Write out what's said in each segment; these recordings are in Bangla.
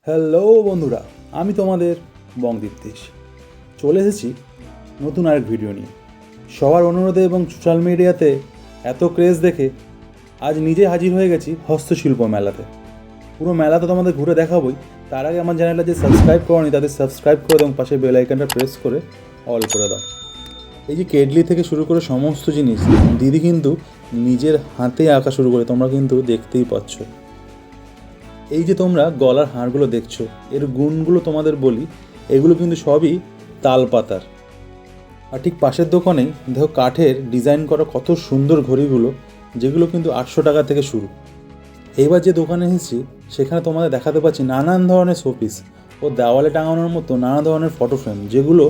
হ্যালো বন্ধুরা, আমি তোমাদের বংদীপ্তেশ চলে এসেছি নতুন আরেক ভিডিও নিয়ে। সবার অনুরোধে এবং সোশ্যাল মিডিয়াতে এত ক্রেজ দেখে আজ নিজে হাজির হয়ে গেছি হস্তশিল্প মেলাতে। পুরো মেলা তো তোমাদের ঘুরে দেখাবোই, তার আগে আমার চ্যানেলটা যে সাবস্ক্রাইব করোনি তাদের সাবস্ক্রাইব করে দাও, পাশে বেল আইকনটা প্রেস করে অল করে দাও। এই যে কেডলি থেকে শুরু করে সমস্ত জিনিস দিদি কিন্তু নিজের হাতে আঁকা শুরু করে, তোমরা কিন্তু দেখতেই পাচ্ছ। এই যে তোমরা গলার হাড়গুলো দেখছো, এর গুণগুলো তোমাদের বলি, এগুলো কিন্তু সবই তাল পাতার। আর ঠিক পাশের দোকানেই দেখো কাঠের ডিজাইন করা কত সুন্দর ঘড়িগুলো, যেগুলো কিন্তু 800 টাকা থেকে শুরু। এইবার যে দোকানে এসেছি সেখানে তোমাদের দেখাতে পাচ্ছি নানান ধরনের শোপিস ও দেওয়ালে টাঙানোর মতো নানা ধরনের ফটো ফ্রেম, যেগুলো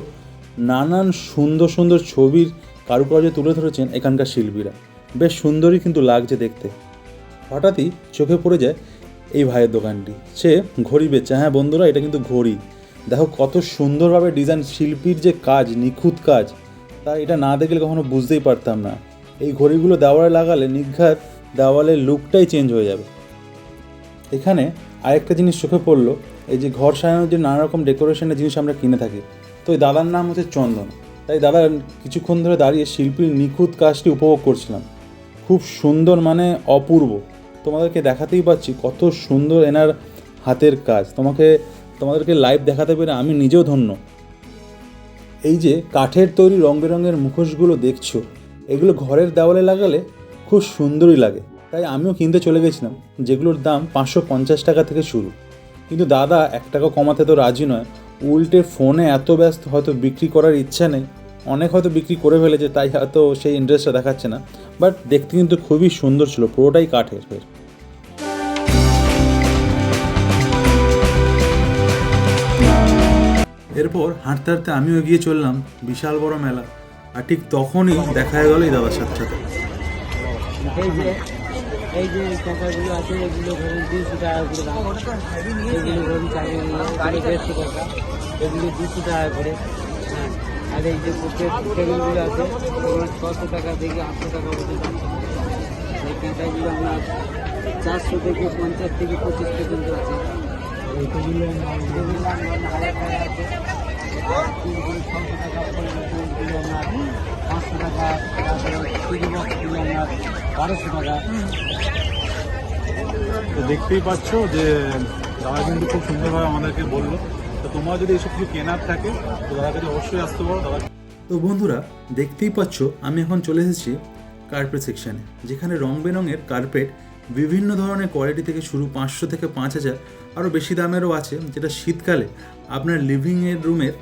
নানান সুন্দর সুন্দর ছবির কারুকার্য তুলে ধরেছেন এখানকার শিল্পীরা। বেশ সুন্দরই কিন্তু লাগছে দেখতে। হঠাৎই চোখে পড়ে যায় এই ভাইয়ের দোকানটি, সে ঘড়ি বেচছে। হ্যাঁ বন্ধুরা, এটা কিন্তু ঘড়ি। দেখো কত সুন্দরভাবে ডিজাইন, শিল্পীর যে কাজ, নিখুঁত কাজ, তা এটা না দেখলে কখনো বুঝতেই পারতাম না। এই ঘড়িগুলো দেওয়ালে লাগালে নির্ঘাত দেওয়ালের লুকটাই চেঞ্জ হয়ে যাবে। এখানে আরেকটা জিনিস চোখে পড়লো, এই যে ঘর সাজানোর যে নানা রকম ডেকোরেশনের জিনিস আমরা কিনে থাকি, তো এই দাদার নাম হচ্ছে চন্দন। তাই দাদা কিছুক্ষণ ধরে দাঁড়িয়ে শিল্পীর নিখুঁত কাজটি উপভোগ করছিলাম। খুব সুন্দর, মানে অপূর্ব। তোমাদেরকে দেখাতেই পাচ্ছি কত সুন্দর এনার হাতের কাজ। তোমাদেরকে লাইভ দেখাতে পেরে আমি নিজেও ধন্য। এই যে কাঠের তৈরি রং বেরঙের মুখোশগুলো দেখছো, এগুলো ঘরের দেওয়ালে লাগালে খুব সুন্দরই লাগে। তাই আমিও কিনতে চলে গেছিলাম, যেগুলোর দাম 550 টাকা থেকে শুরু। কিন্তু দাদা 1 টাকা কমাতে তো রাজি নয়, উল্টে ফোনে এত ব্যস্ত, হয়তো বিক্রি করার ইচ্ছা নেই। অনেক হয়তো বিক্রি করে ফেলেছে, তাই হয়তো সেই ইন্টারেস্টটা দেখাচ্ছে না। বাট দেখতে কিন্তু খুবই সুন্দর ছিল, পুরোটাই কাঠের। এরপর হাঁটতে হাঁটতে আমিও গিয়ে চললাম বিশাল বড় মেলা। আর ঠিক তখনই দেখা গেল এই দাদার সাথে সাথে। এই যে টাকাগুলো আছে এগুলো ধরুন 200 টাকা করে দাম, এগুলো ধরুন 150 টাকা, এগুলো 200 টাকা করে। হ্যাঁ, আর এই যে টেবিলগুলো আছে ওগুলো 600 টাকা থেকে 800 টাকা পর্যন্ত দাম। এই কাঁটাগুলো আপনার 400 থেকে 50 থেকে 25 পর্যন্ত আছে। এইগুলো 1000 টাকা আছে, 600 টাকা পর্যন্ত আপনার 500 টাকা, তারপরে 3 বক্সগুলো আপনার 1200 টাকা। তো দেখতেই পাচ্ছ যে দাদা কিন্তু খুব সুন্দরভাবে আমাদেরকে বললো। তো তোমরা যদি এইসব কিছু কেনার থাকে তো দাদার কাছে অবশ্যই আসতে পারো। দাদা তো বন্ধুরা, দেখতেই পাচ্ছ আমি এখন চলে এসেছি কার্পেট সেকশানে, যেখানে রং বেরঙের কার্পেট বিভিন্ন ধরনের কোয়ালিটি থেকে শুরু, 500 থেকে 5000, আরও বেশি দামেরও আছে, যেটা শীতকালে আপনার লিভিংয়ের রুমের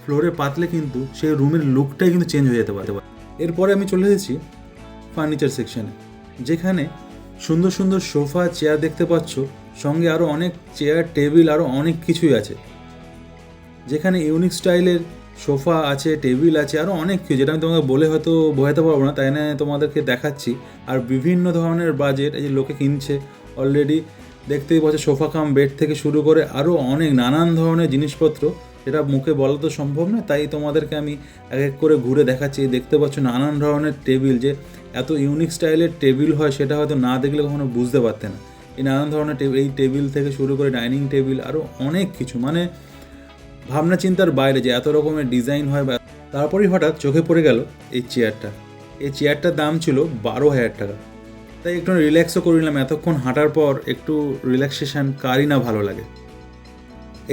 ফ্লোরে পাতলে কিন্তু সেই রুমের লুকটাই কিন্তু চেঞ্জ হয়ে যেতে পারে। এরপরে আমি চলে এসেছি ফার্নিচার সেকশানে, যেখানে সুন্দর সুন্দর সোফা চেয়ার দেখতে পাচ্ছ, সঙ্গে আরও অনেক চেয়ার টেবিল, আরও অনেক কিছুই আছে। যেখানে ইউনিক স্টাইলের সোফা আছে, টেবিল আছে, আরও অনেক কিছু, যেটা আমি তোমাকে বলে হয়তো বোঝাতে পারবো না, তাই না তোমাদেরকে দেখাচ্ছি। আর বিভিন্ন ধরনের বাজেট, এই যে লোকে কিনছে অলরেডি, দেখতেই পাচ্ছ সোফা কাম বেড থেকে শুরু করে আরও অনেক নানান ধরনের জিনিসপত্র, যেটা মুখে বলা তো সম্ভব না, তাই তোমাদেরকে আমি এক এক করে ঘুরে দেখাচ্ছি। দেখতে পাচ্ছ নানান ধরনের টেবিল, যে এত ইউনিক স্টাইলের টেবিল হয় সেটা হয়তো না দেখলে কখনো বুঝতে পারতে না। এই নানান ধরনের এই টেবিল থেকে শুরু করে ডাইনিং টেবিল, আরও অনেক কিছু, মানে ভাবনা চিন্তার বাইরে যে এত রকমের ডিজাইন হয়। বা তারপরেই হঠাৎ চোখে পড়ে গেল এই চেয়ারটা। এই চেয়ারটার দাম ছিল 12,000 টাকা। তাই একটু রিল্যাক্সও করে নিলাম, এতক্ষণ হাঁটার পর একটু রিল্যাক্সেশন কারই না ভালো লাগে।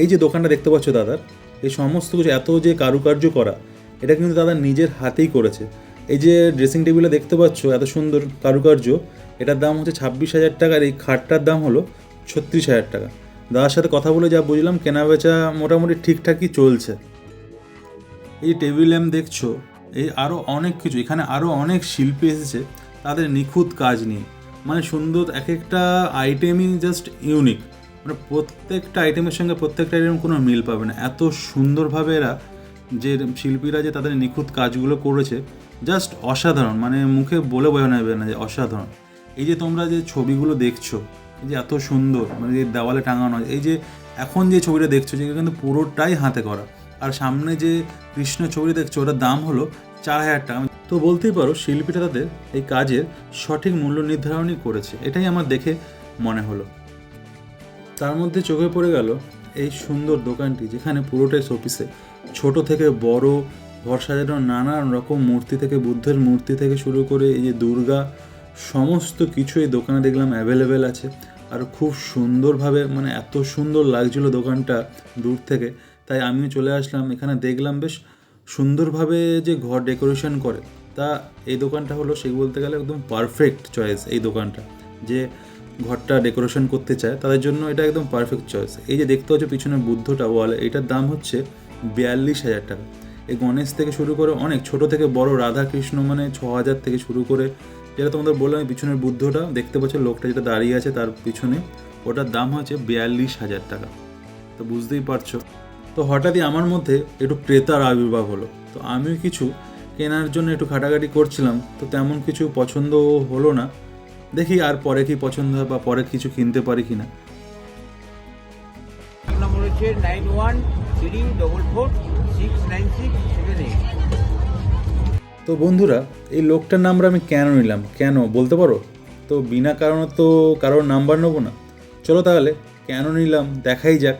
এই যে দোকানটা দেখতে পাচ্ছ দাদার, এই সমস্ত কিছু এত যে কারুকার্য করা, এটা কিন্তু দাদা নিজের হাতেই করেছে। এই যে ড্রেসিং টেবিলে দেখতে পাচ্ছ এত সুন্দর কারুকার্য, এটার দাম হচ্ছে 26,000 টাকা। আর এই খাটটার দাম হলো 36,000 টাকা। দাদার সাথে কথা বলে যা বুঝলাম, কেনা বেচা মোটামুটি ঠিকঠাকই চলছে। এই টেবিল ল্যাম্প দেখছো, এই আরও অনেক কিছু, এখানে আরও অনেক শিল্পী এসেছে তাদের নিখুঁত কাজ নিয়ে। মানে সুন্দর, এক একটা আইটেমই জাস্ট ইউনিক, মানে প্রত্যেকটা আইটেমের সঙ্গে প্রত্যেকটা আইটেম কোনো মিল পাবে না। এত সুন্দরভাবে এরা, যে শিল্পীরা যে তাদের নিখুঁত কাজগুলো করেছে, জাস্ট অসাধারণ, মানে মুখে বলে বোঝানো যাবে না যে অসাধারণ। এই যে তোমরা যে ছবিগুলো দেখছো, এই যে এত সুন্দর, মানে যে দেওয়ালে টাঙানো, এই যে এখন যে ছবিটা দেখছো, যেটা কিন্তু পুরোটাই হাতে করা। আর সামনে যে কৃষ্ণ ছবি দেখছো, ওটার দাম হলো 4,000 টাকা। তো বলতেই পারো শিল্পীরা তাদের এই কাজের সঠিক মূল্য নির্ধারণই করেছে, এটাই আমার দেখে মনে হলো। তার মধ্যে চোখে পড়ে গেল এই সুন্দর দোকানটি, যেখানে পুরোটাই শোপিসে, ছোট থেকে বড় ঘর সাজানো নানান রকম মূর্তি থেকে, বুদ্ধের মূর্তি থেকে শুরু করে এই যে দুর্গা, সমস্ত কিছু এই দোকানে দেখলাম অ্যাভেলেবেল আছে। আর খুব সুন্দরভাবে, মানে এত সুন্দর লাগছিল দোকানটা দূর থেকে, তাই আমিও চলে আসলাম এখানে। দেখলাম বেশ সুন্দরভাবে যে ঘর ডেকোরেশন করে, তা এই দোকানটা হলো সেই বলতে গেলে একদম পারফেক্ট চয়েস। এই দোকানটা যে ঘরটা ডেকোরেশন করতে চায় তাদের জন্য এটা একদম পারফেক্ট চয়েস। এই যে দেখতে হচ্ছে পিছনে বুদ্ধটা ওয়ালে, এটার দাম হচ্ছে 42,000 টাকা। এই গণেশ থেকে শুরু করে অনেক ছোট থেকে বড় রাধা কৃষ্ণ, মানে 6,000 থেকে শুরু করে, যেটা তোমাদের বললাম পিছনের বুদ্ধটা দেখতে পাচ্ছ, লোকটা যেটা দাঁড়িয়ে আছে তার পিছনে, ওটার দাম হচ্ছে 42,000 টাকা। তো বুঝতেই পারছো। তো হঠাৎই আমার মধ্যে একটু ক্রেতার আবির্ভাব হলো। তো আমিও কিছু কেনার জন্য একটু ঘাটাঘাটি করছিলাম, তো তেমন কিছু পছন্দ হলো না। দেখি আর পরে কি পছন্দ হয় বা পরে কিছু কিনতে পারি কিনা। নম্বর হচ্ছে 9134469678। তো বন্ধুরা, এই লোকটার নাম্বার আমি কেন নিলাম, কেন বলতে পারো? তো বিনা কারণে তো কারোর নাম্বার নেবো না। চলো তাহলে কেন নিলাম দেখাই যাক।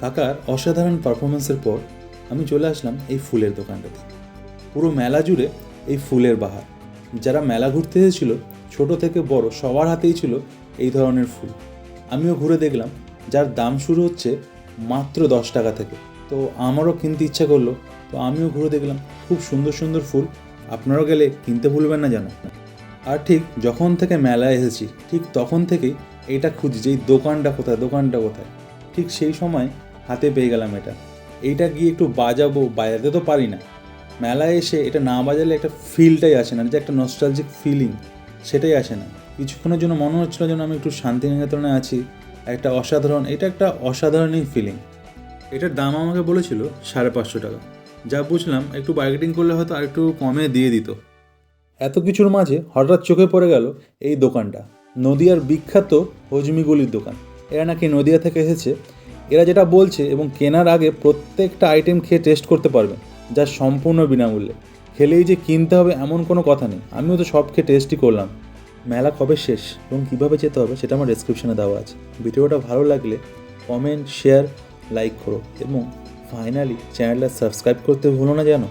কাকার অসাধারণ পারফরমেন্সের পর আমি চলে আসলাম এই ফুলের দোকানটাতে। পুরো মেলা জুড়ে এই ফুলের বাহার। যারা মেলা ঘুরতে এসেছিল, ছোট থেকে বড় সবার হাতেই ছিল এই ধরনের ফুল। আমিও ঘুরে দেখলাম, যার দাম শুরু হচ্ছে মাত্র 10 টাকা থেকে। তো আমারও কিনতে ইচ্ছা করলো, তো আমিও ঘুরে দেখলাম। খুব সুন্দর সুন্দর ফুল, আপনারাও গেলে কিনতে ভুলবেন না যেন। আর ঠিক যখন থেকে মেলায় এসেছি, ঠিক তখন থেকেই এটা খুঁজি যে এই দোকানটা কোথায়, দোকানটা কোথায়। ঠিক সেই সময় হাতে পেয়ে গেলাম এটা। এইটা গিয়ে একটু বাজাতে তো পারি না। মেলায় এসে এটা না বাজালে একটা ফিলটাই আসে না, যে একটা নস্টালজিক ফিলিং, সেটাই আসে না। কিছুক্ষণের জন্য মনে হচ্ছিলো যেন আমি একটু শান্তিনিকেতনে আছি। এটা একটা অসাধারণই ফিলিং। এটার দাম আমাকে বলেছিল 550 টাকা। যা বুঝলাম একটু বার্গেটিং করলে হয়তো আর একটু কমে দিয়ে দিত। এত কিছুর মাঝে হঠাৎ চোখে পড়ে গেল এই দোকানটা, নদিয়ার বিখ্যাত হজমিগুলির দোকান। এরা নাকি নদিয়া থেকে এসেছে। এরা যেটা বলছে এবং কেনার আগে প্রত্যেকটা আইটেম খেয়ে টেস্ট করতে পারবেন, যা সম্পূর্ণ বিনামূল্যে। খেলেই যে কিনতে হবে এমন কোনো কথা নেই। আমিও তো সব খেয়ে টেস্টই করলাম। মেলা কবে শেষ এবং কীভাবে যেতে হবে সেটা আমার ডেসক্রিপশনে দেওয়া আছে। ভিডিওটা ভালো লাগলে কমেন্ট, শেয়ার, লাইক করো এবং ফাইনালি চ্যানেলটা সাবস্ক্রাইব করতে ভুলো না যেন।